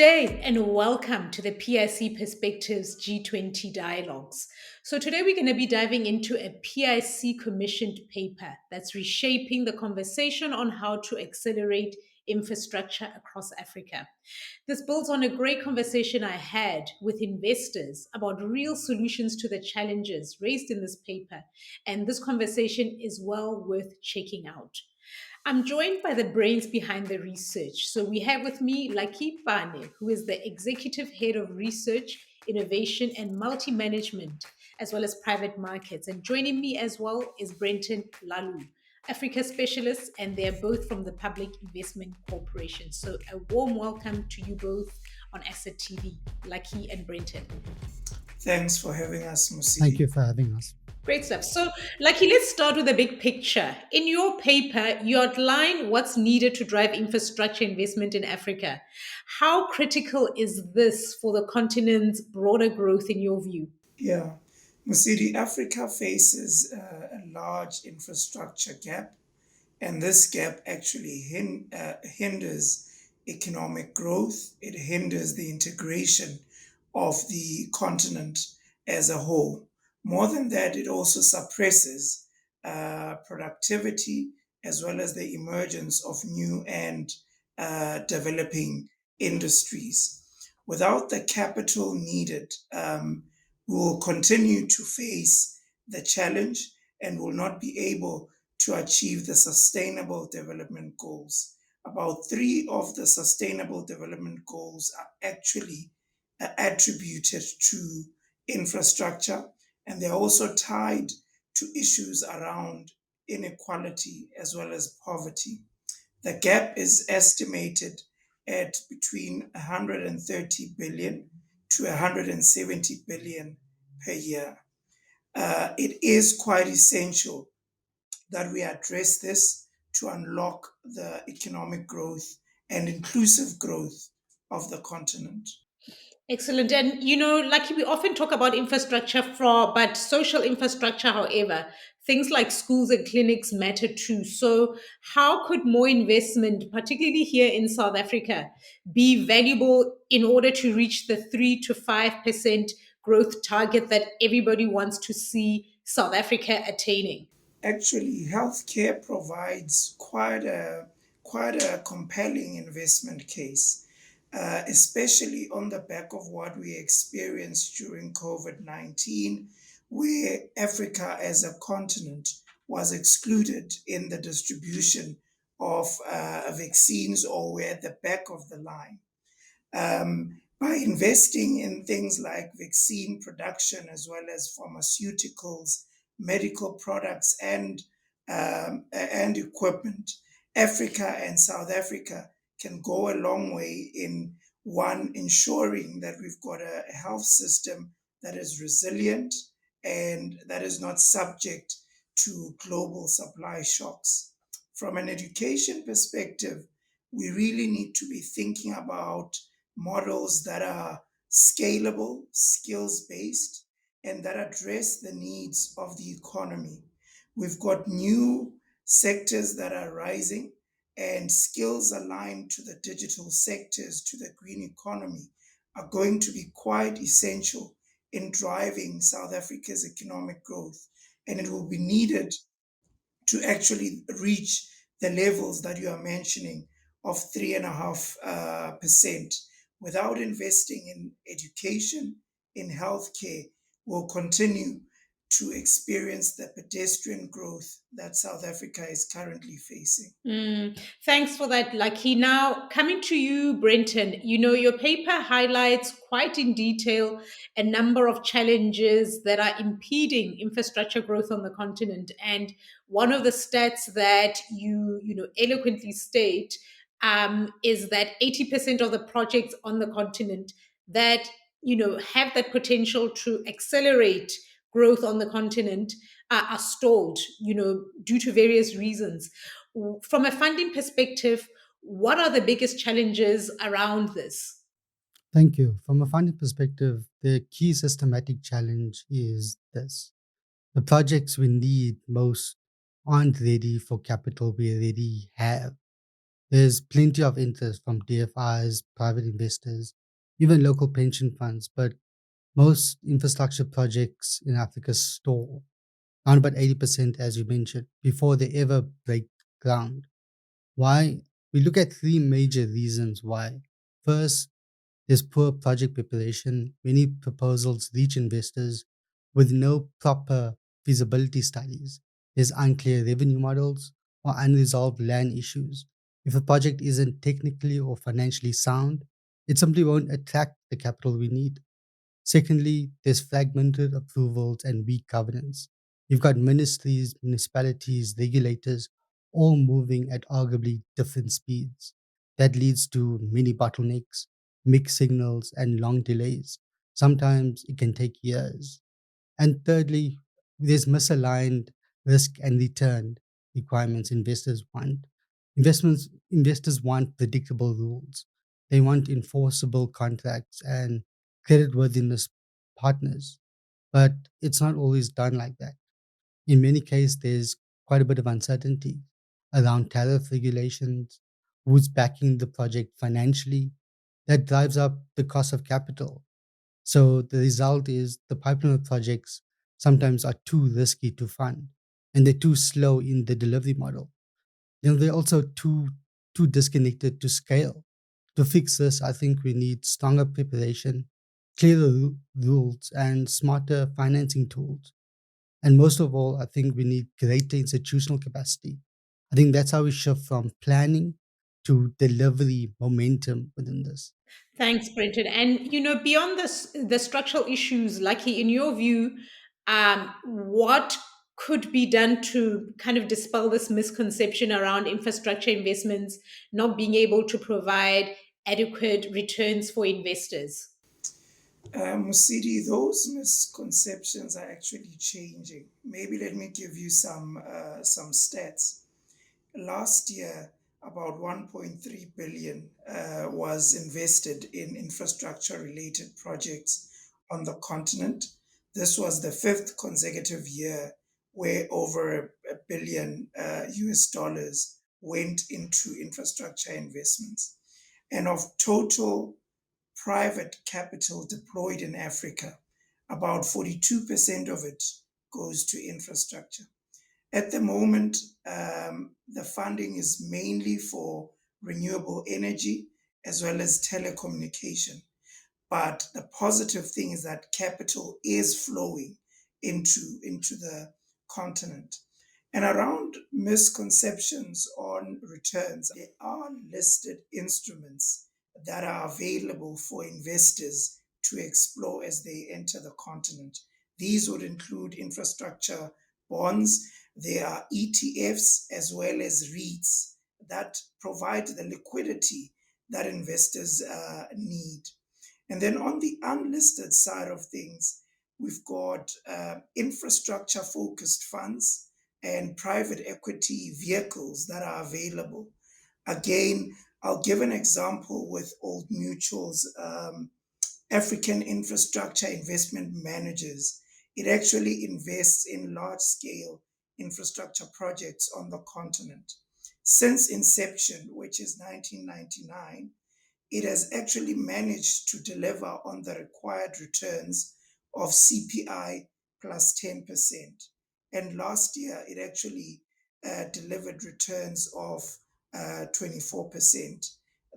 day and welcome to the PIC Perspectives G20 Dialogues. So, today we're going to be diving into a PIC commissioned paper that's reshaping the conversation on how to accelerate infrastructure across Africa. This builds on a great conversation I had with investors about real solutions to the challenges raised in this paper, and this conversation is well worth checking out. I'm joined by the brains behind the research. So we have with me Laki Pane, who is the Executive Head of Research, Innovation, and Multi Management, as well as Private Markets. And joining me as well is Brenton Lalu, Africa Specialist, and they're both from the Public Investment Corporation. So a warm welcome to you both on Asset TV, Laki and Brenton. Thanks for having us, Thank Musidi. you for having us. Great stuff. So, Lucky, let's start with the big picture. In your paper, you outline what's needed to drive infrastructure investment in Africa. How critical is this for the continent's broader growth, in your view? Yeah, Musidi, Africa faces a large infrastructure gap, and this gap actually hinders economic growth. It hinders the integration of the continent as a whole. More than that, it also suppresses productivity as well as the emergence of new and developing industries. Without the capital needed, we will continue to face the challenge and will not be able to achieve the sustainable development goals. About three of the sustainable development goals are actually attributed to infrastructure, and they're also tied to issues around inequality as well as poverty. The gap is estimated at between 130 billion to 170 billion per year. It is quite essential that we address this to unlock the economic growth and inclusive growth of the continent. Excellent. And like we often talk about infrastructure but social infrastructure, however, things like schools and clinics matter too. So, how could more investment, particularly here in South Africa, be valuable in order to reach the 3 to 5% growth target that everybody wants to see South Africa attaining? Actually, healthcare provides quite a compelling investment case, especially on the back of what we experienced during COVID-19, where Africa as a continent was excluded in the distribution of vaccines, or were at the back of the line. By investing in things like vaccine production as well as pharmaceuticals, medical products, and equipment, Africa and South Africa can go a long way in one ensuring that we've got a health system that is resilient and that is not subject to global supply shocks. From an education perspective, we really need to be thinking about models that are scalable, skills based, and that address the needs of the economy. We've got new sectors that are rising, and skills aligned to the digital sectors, to the green economy, are going to be quite essential in driving South Africa's economic growth. And it will be needed to actually reach the levels that you are mentioning of 3.5%. Without investing in education, in healthcare, will continue to experience the pedestrian growth that South Africa is currently facing. Thanks for that, Lucky. Now, coming to you, Brenton, your paper highlights quite in detail a number of challenges that are impeding infrastructure growth on the continent. And one of the stats that you eloquently state is that 80% of the projects on the continent that, have that potential to accelerate growth on the continent are stalled, due to various reasons. From a funding perspective, what are the biggest challenges around this? Thank you. From a funding perspective, the key systematic challenge is this. The projects we need most aren't ready for capital we already have. There's plenty of interest from DFIs, private investors, even local pension funds, but most infrastructure projects in Africa stall, around about 80%, as you mentioned, before they ever break ground. Why? We look at three major reasons why. First, there's poor project preparation. Many proposals reach investors with no proper feasibility studies. There's unclear revenue models or unresolved land issues. If a project isn't technically or financially sound, it simply won't attract the capital we need. Secondly, there's fragmented approvals and weak governance. You've got ministries, municipalities, regulators all moving at arguably different speeds. That leads to many bottlenecks, mixed signals, and long delays. Sometimes it can take years. And thirdly, there's misaligned risk and return requirements investors want. Investors want predictable rules. They want enforceable contracts and creditworthiness partners. But it's not always done like that. In many cases, there's quite a bit of uncertainty around tariff regulations, who's backing the project financially. That drives up the cost of capital. So the result is the pipeline of projects sometimes are too risky to fund and they're too slow in the delivery model. They're also too disconnected to scale. To fix this, I think we need stronger preparation, clearer rules, and smarter financing tools. And most of all, I think we need greater institutional capacity. I think that's how we shift from planning to delivery momentum within this. Thanks, Brenton. And beyond this, the structural issues, Lucky, in your view, what could be done to kind of dispel this misconception around infrastructure investments not being able to provide adequate returns for investors? Musidi, those misconceptions are actually changing. Maybe let me give you some stats. Last year, about 1.3 billion was invested in infrastructure related projects on the continent. This was the fifth consecutive year where over a billion US dollars went into infrastructure investments. And of total private capital deployed in Africa, about 42% of it goes to infrastructure. At the moment, the funding is mainly for renewable energy as well as telecommunication. But the positive thing is that capital is flowing into the continent. And around misconceptions on returns, there are listed instruments that are available for investors to explore as they enter the continent. These would include infrastructure bonds, there are ETFs as well as REITs that provide the liquidity that investors need. And then on the unlisted side of things, we've got infrastructure focused funds and private equity vehicles that are available. Again, I'll give an example with Old Mutual's African Infrastructure Investment Managers. It actually invests in large scale infrastructure projects on the continent. Since inception, which is 1999, it has actually managed to deliver on the required returns of CPI plus 10%. And last year, it actually delivered returns of 24%.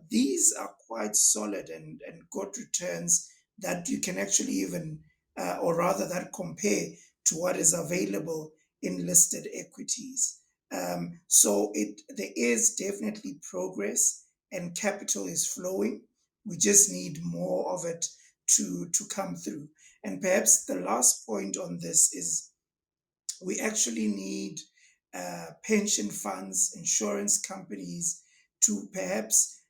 These are quite solid and good returns that you can actually even, or rather, that compare to what is available in listed equities. So there is definitely progress and capital is flowing. We just need more of it to come through. And perhaps the last point on this is we actually need pension funds, insurance companies to perhaps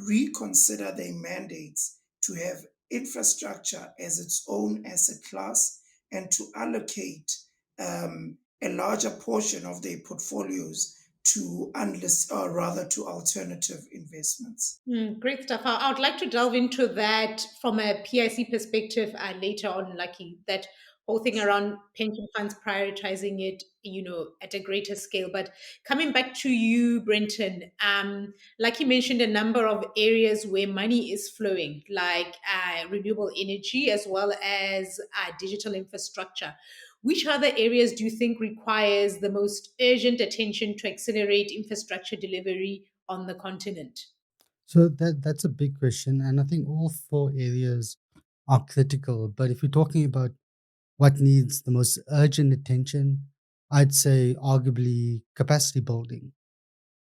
reconsider their mandates to have infrastructure as its own asset class and to allocate a larger portion of their portfolios to unlist or rather to alternative investments. Great stuff. I would like to delve into that from a PIC perspective later on, Lucky. That whole thing around pension funds prioritizing it, at a greater scale. But coming back to you, Brenton, like you mentioned, a number of areas where money is flowing, like renewable energy as well as digital infrastructure. Which other areas do you think requires the most urgent attention to accelerate infrastructure delivery on the continent? So that's a big question, and I think all four areas are critical. But if you're talking about what needs the most urgent attention, I'd say arguably capacity building.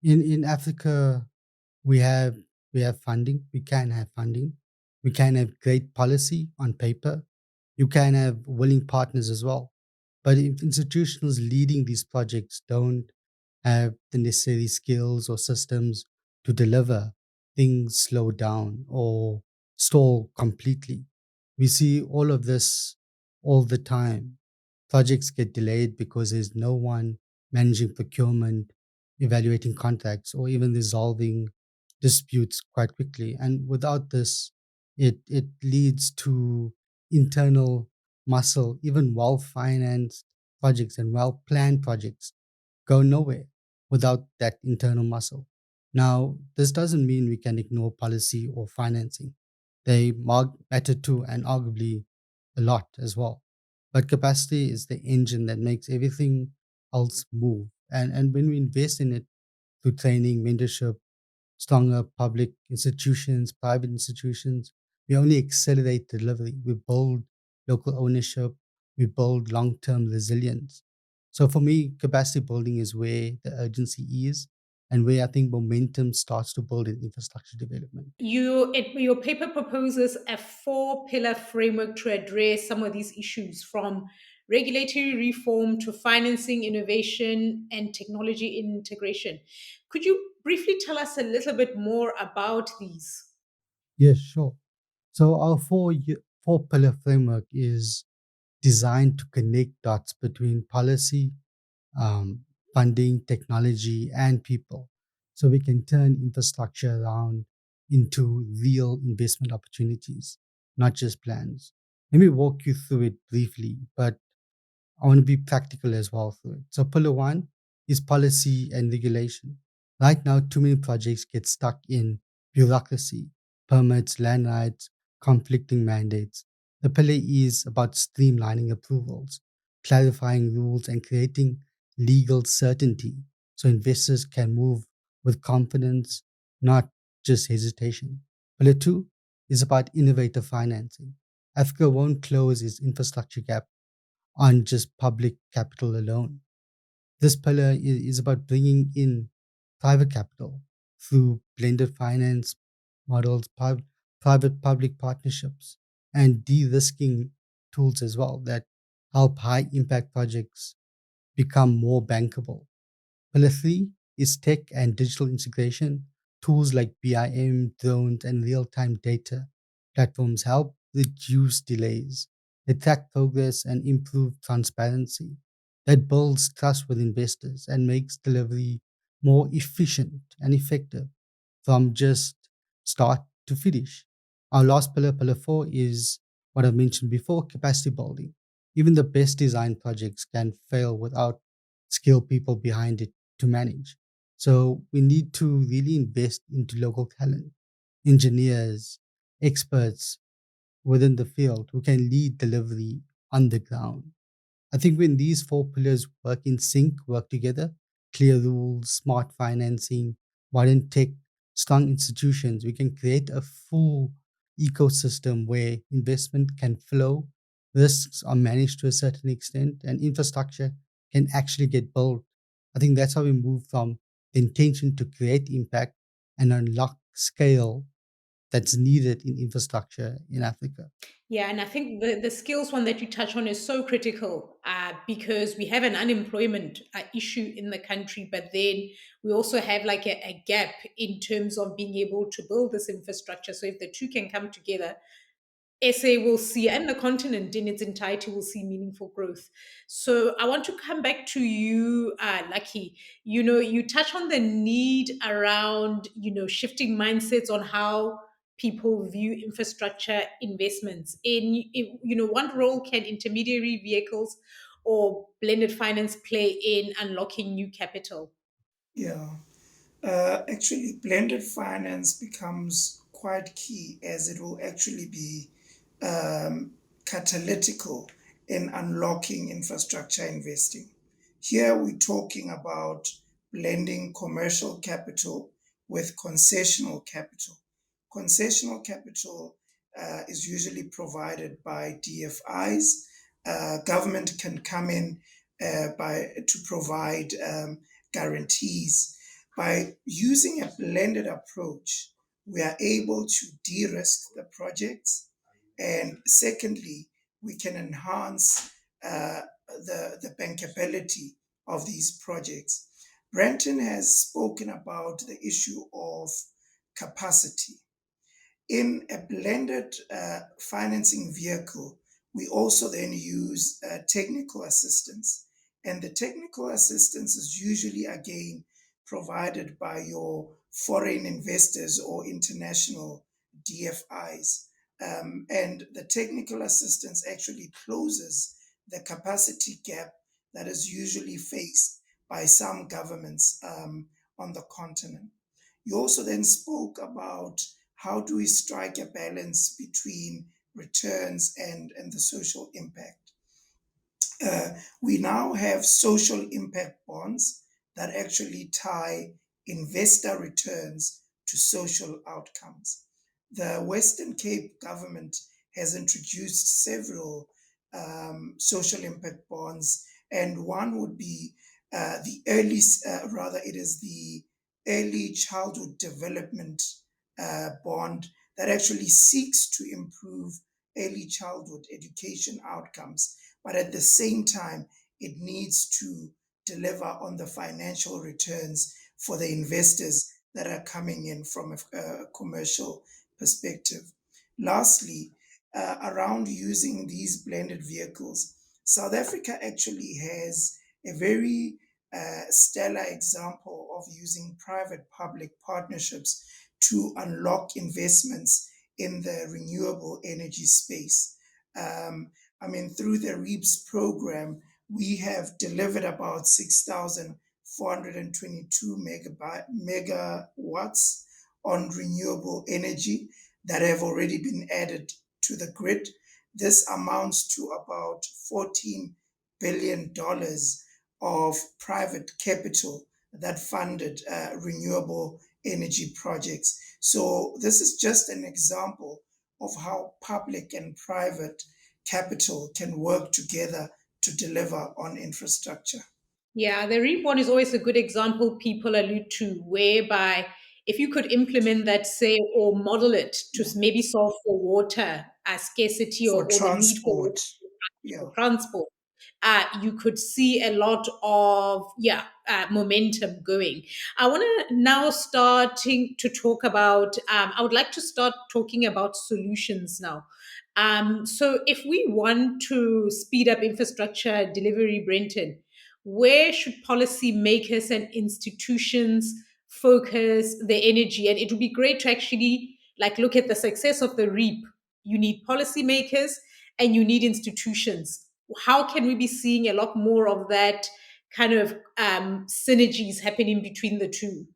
In Africa, we have we have funding. We can have funding. We can have great policy on paper. You can have willing partners as well. But if institutions leading these projects don't have the necessary skills or systems to deliver, things slow down or stall completely. We see all of this all the time. Projects get delayed because there's no one managing procurement, evaluating contracts, or even resolving disputes quite quickly. And without this, it leads to internal muscle. Even well financed projects and well planned projects go nowhere without that internal muscle. Now, this doesn't mean we can ignore policy or financing. They matter too, and arguably a lot as well. But capacity is the engine that makes everything else move. And when we invest in it through training, mentorship, stronger public institutions, private institutions, we only accelerate delivery. We build local ownership, we build long term resilience. So for me, capacity building is where the urgency is and where I think momentum starts to build in infrastructure development. Your paper proposes a four-pillar framework to address some of these issues, from regulatory reform to financing, innovation, and technology integration. Could you briefly tell us a little bit more about these? Yes, sure. So our four pillar framework is designed to connect dots between policy, um, funding, technology, and people. So we can turn infrastructure around into real investment opportunities, not just plans. Let me walk you through it briefly, but I want to be practical as well through it. So, pillar one is policy and regulation. Right now, too many projects get stuck in bureaucracy, permits, land rights, conflicting mandates. The pillar is about streamlining approvals, clarifying rules, and creating legal certainty so investors can move with confidence, not just hesitation. Pillar two is about innovative financing. Africa won't close its infrastructure gap on just public capital alone. This pillar is about bringing in private capital through blended finance models, private public partnerships, and de risking tools as well that help high impact projects become more bankable. Pillar three is tech and digital integration. Tools like BIM, drones, and real time data platforms help reduce delays. They track progress and improve transparency. That builds trust with investors and makes delivery more efficient and effective from just start to finish. Our last pillar, pillar four, is what I mentioned before, capacity building. Even the best designed projects can fail without skilled people behind it to manage. So we need to really invest into local talent, engineers, experts within the field who can lead delivery on the ground. I think when these four pillars work in sync, work together, clear rules, smart financing, modern tech, strong institutions, we can create a full ecosystem where investment can flow, risks are managed to a certain extent, and infrastructure can actually get built. I think that's how we move from the intention to create impact and unlock scale that's needed in infrastructure in Africa. Yeah, and I think the skills one that you touch on is so critical, because we have an unemployment issue in the country, but then we also have like a gap in terms of being able to build this infrastructure. So if the two can come together, SA will see, and the continent in its entirety will see meaningful growth. So I want to come back to you, Lucky. You touch on the need around, shifting mindsets on how people view infrastructure investments in what role can intermediary vehicles or blended finance play in unlocking new capital? Yeah. Actually, blended finance becomes quite key as it will actually be catalytical in unlocking infrastructure investing. Here we're talking about blending commercial capital with concessional capital. Concessional capital is usually provided by DFIs. Government can come in by to provide guarantees. By using a blended approach, we are able to de-risk the projects, and secondly, we can enhance the bankability of these projects. Brenton has spoken about the issue of capacity. In a blended financing vehicle, we also then use technical assistance. And the technical assistance is usually, again, provided by your foreign investors or international DFIs. And the technical assistance actually closes the capacity gap that is usually faced by some governments on the continent. You also then spoke about how do we strike a balance between returns and the social impact. We now have social impact bonds that actually tie investor returns to social outcomes. The Western Cape government has introduced several social impact bonds, and one would be it is the early childhood development bond that actually seeks to improve early childhood education outcomes, but at the same time, it needs to deliver on the financial returns for the investors that are coming in from a commercial perspective. Lastly, around using these blended vehicles, South Africa actually has a very stellar example of using private public partnerships to unlock investments in the renewable energy space. I mean, through the REAPS program, we have delivered about 6,422 megawatts on renewable energy that have already been added to the grid. This amounts to about $14 billion of private capital that funded renewable energy projects. So, this is just an example of how public and private capital can work together to deliver on infrastructure. Yeah, the REAP one is always a good example people allude to, whereby if you could implement that, say, or model it to Yeah. maybe solve for water scarcity, For or the need for transport. water Yeah. for transport, you could see a lot of momentum going. I want to now starting to talk about. I would like to start talking about solutions now. So, if we want to speed up infrastructure delivery, Brenton, where should policymakers and institutions focus their energy? And it would be great to actually look at the success of the REAP. You need policymakers and you need institutions. How can we be seeing a lot more of that kind of synergies happening between the two?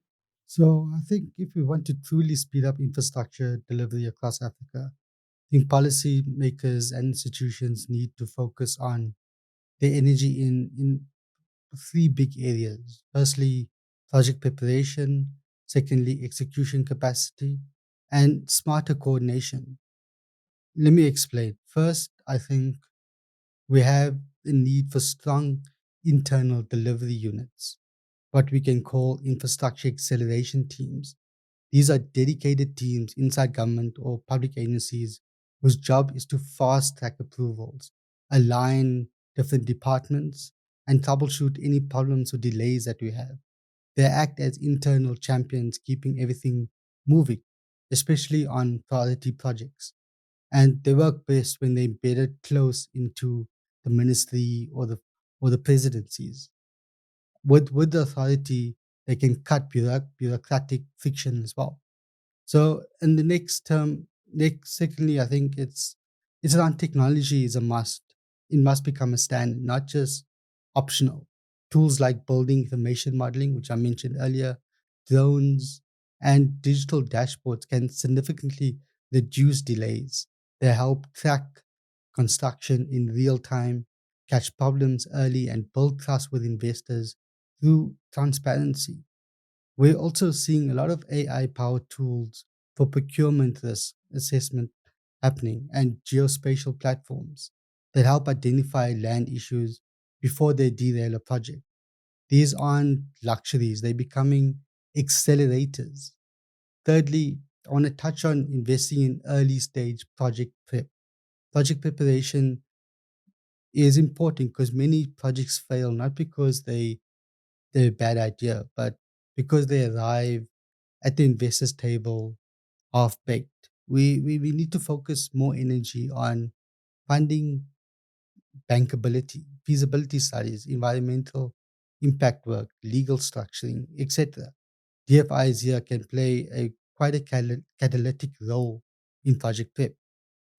So I think if we want to truly speed up infrastructure delivery across Africa, I think policymakers and institutions need to focus on their energy in three big areas. Firstly, project preparation. Secondly, execution capacity. And smarter coordination. Let me explain. First, I think we have the need for strong internal delivery units, what we can call infrastructure acceleration teams. These are dedicated teams inside government or public agencies whose job is to fast track approvals, align different departments, and troubleshoot any problems or delays that we have. They act as internal champions, keeping everything moving, especially on priority projects. And they work best when they're embedded close into the ministry or the presidencies. With the authority, they can cut bureaucratic friction as well. So in the next term, secondly, I think it's around technology is a must. It must become a standard, not just optional. Tools like building information modeling, which I mentioned earlier, drones, and digital dashboards can significantly reduce delays. They help track construction in real time, catch problems early, and build trust with investors through transparency. We're also seeing a lot of AI powered tools for procurement risk assessment happening and geospatial platforms that help identify land issues before they derail a project. These aren't luxuries, they're becoming accelerators. Thirdly, I want to touch on investing in early stage project prep. Project preparation is important because many projects fail not because they're a bad idea, but because they arrive at the investors table half baked. We need to focus more energy on funding bankability, feasibility studies, environmental impact work, legal structuring, etc. DFIs here can play a quite a catalytic role in project prep.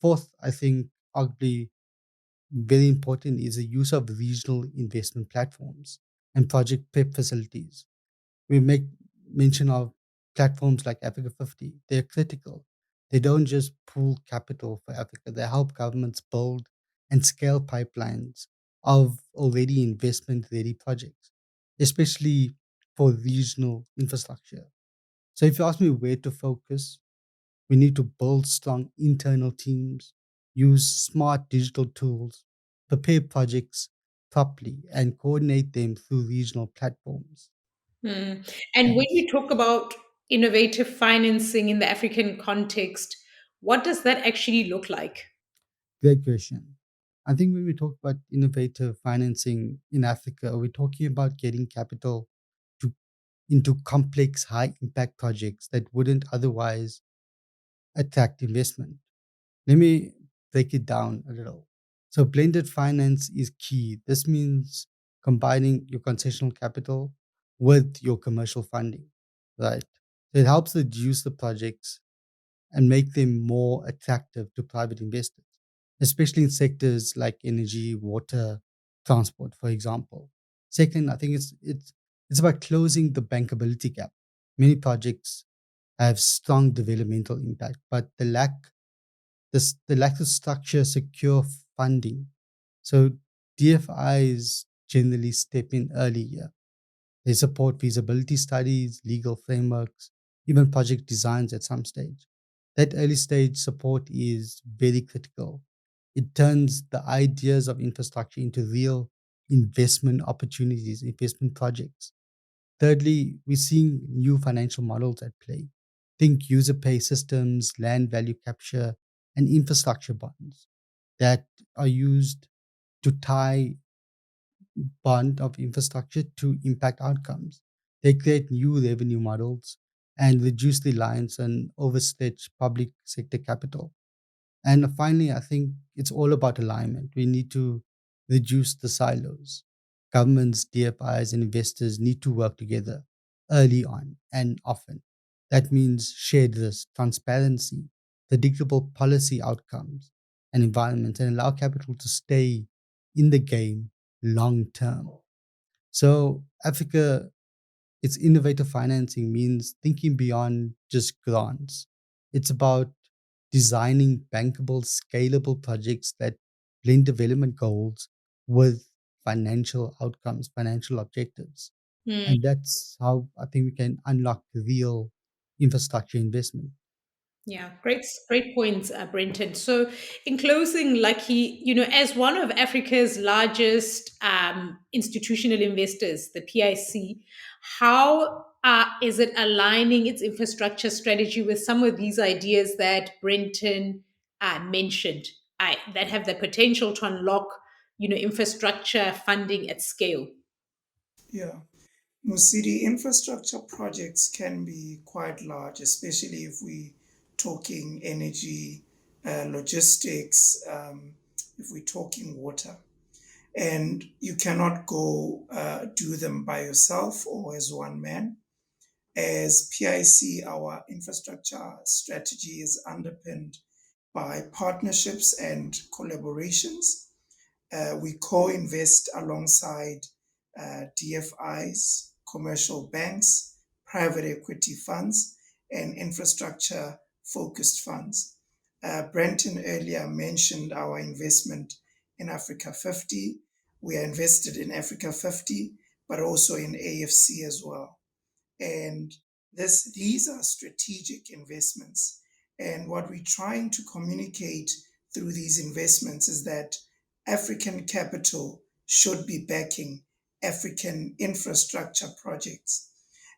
Fourth, I think arguably very important is the use of regional investment platforms and project prep facilities. We make mention of platforms like Africa 50. They're critical. They don't just pool capital for Africa, they help governments build and scale pipelines of already investment ready projects, especially for regional infrastructure. So, if you ask me where to focus, we need to build strong internal teams, use smart digital tools, prepare projects properly, and coordinate them through regional platforms. Hmm. And when Thanks. you talk about innovative financing in the African context, what does that actually look like? Great question. I think when we talk about innovative financing in Africa, we're talking about getting capital to, into complex, high impact projects that wouldn't otherwise attract investment. Let me break it down a little. So, blended finance is key. This means combining your concessional capital with your commercial funding, right? So, it helps reduce the projects and make them more attractive to private investors, especially in sectors like energy, water, transport, for example. Second, I think it's about closing the bankability gap. Many projects have strong developmental impact, but the lack of structure, secure funding. So DFIs generally step in early here. They support feasibility studies, legal frameworks, even project designs at some stage. That early stage support is very critical. It turns the ideas of infrastructure into real investment opportunities, investment projects. Thirdly, we're seeing new financial models at play. Think user pay systems, land value capture, and infrastructure bonds that are used to tie bond of infrastructure to impact outcomes. They create new revenue models and reduce reliance on overstretched public sector capital. And finally, I think it's all about alignment. We need to reduce the silos. Governments, DFIs, and investors need to work together early on and often. That means shared risk, transparency, predictable policy outcomes, and environments, and allow capital to stay in the game long term. So, Africa, its innovative financing means thinking beyond just grants. It's about designing bankable, scalable projects that blend development goals with financial outcomes, financial objectives. Hmm. And that's how I think we can unlock real infrastructure investment. Yeah, great points, Brenton. So, in closing, Lucky, as one of Africa's largest institutional investors, the PIC, how is it aligning its infrastructure strategy with some of these ideas that Brenton mentioned, that have the potential to unlock, infrastructure funding at scale? Yeah. City infrastructure projects can be quite large, especially if we talking energy, logistics, if we're talking water. And you cannot go do them by yourself or as one man. As PIC, our infrastructure strategy is underpinned by partnerships and collaborations. We co-invest alongside DFIs, commercial banks, private equity funds, and infrastructure focused funds. Brenton earlier mentioned our investment in Africa 50. We are invested in Africa 50, but also in AFC as well. And these are strategic investments. And what we're trying to communicate through these investments is that African capital should be backing African infrastructure projects.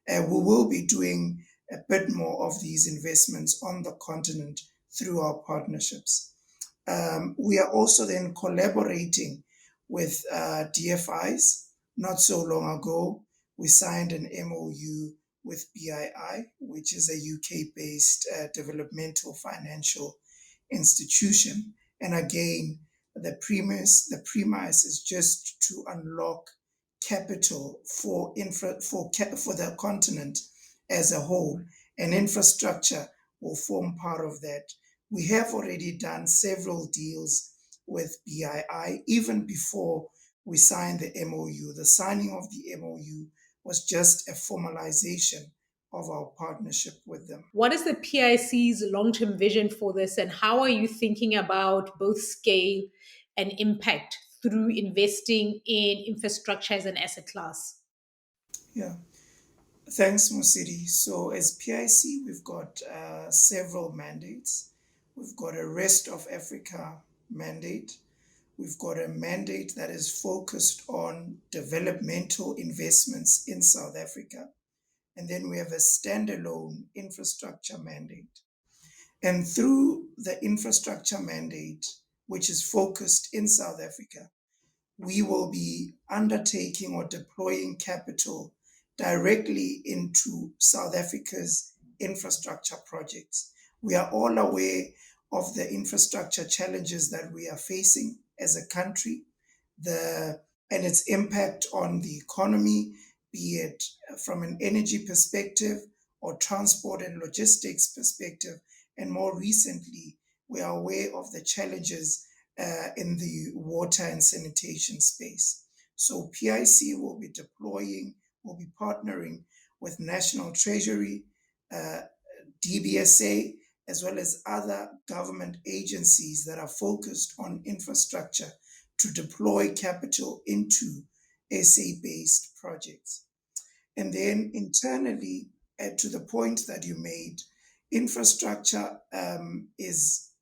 We will be doing a bit more of these investments on the continent through our partnerships. We are also then collaborating with DFIs. Not so long ago, we signed an MOU with BII, which is a UK-based developmental financial institution. And again, the premise is just to unlock capital for the continent as a whole, and infrastructure will form part of that. We have already done several deals with BII even before we signed the MOU. The signing of the MOU was just a formalization of our partnership with them. What is the PIC's long term vision for this, and how are you thinking about both scale and impact through investing in infrastructure as an asset class? Yeah, thanks, Musiri. So, as PIC, we've got several mandates. We've got a rest of Africa mandate. We've got a mandate that is focused on developmental investments in South Africa. And then we have a standalone infrastructure mandate. And through the infrastructure mandate, which is focused in South Africa, we will be undertaking or deploying capital directly into South Africa's infrastructure projects. We are all aware of the infrastructure challenges that we are facing as a country, and its impact on the economy, be it from an energy perspective or transport and logistics perspective. And more recently, we are aware of the challenges in the water and sanitation space. So PIC will be partnering with National Treasury, DBSA, as well as other government agencies that are focused on infrastructure to deploy capital into SA-based projects. And then internally, to the point that you made, infrastructure is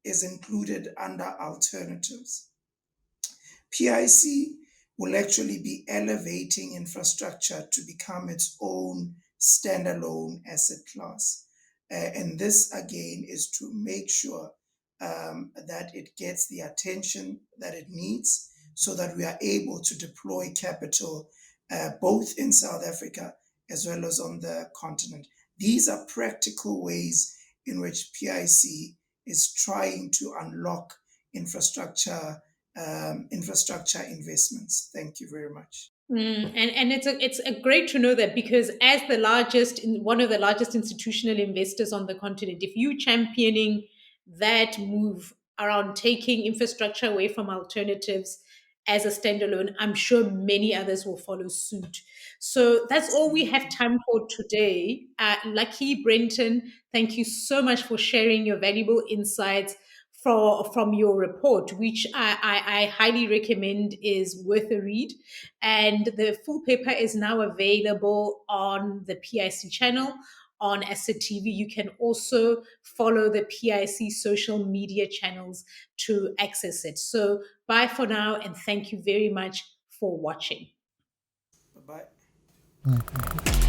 included under alternatives. PIC will actually be elevating infrastructure to become its own standalone asset class. And this, again, is to make sure that it gets the attention that it needs so that we are able to deploy capital both in South Africa as well as on the continent. These are practical ways in which PIC is trying to unlock infrastructure investments. Thank you very much. And it's a great to know that, because as one of the largest institutional investors on the continent, if you championing that move around taking infrastructure away from alternatives as a standalone, I'm sure many others will follow suit. So that's all we have time for today. Lucky Brenton, thank you so much for sharing your valuable insights from your report, which I highly recommend, is worth a read. And the full paper is now available on the PIC channel on Asset TV. You can also follow the PIC social media channels to access it. So bye for now, and thank you very much for watching. Bye bye. Thank you.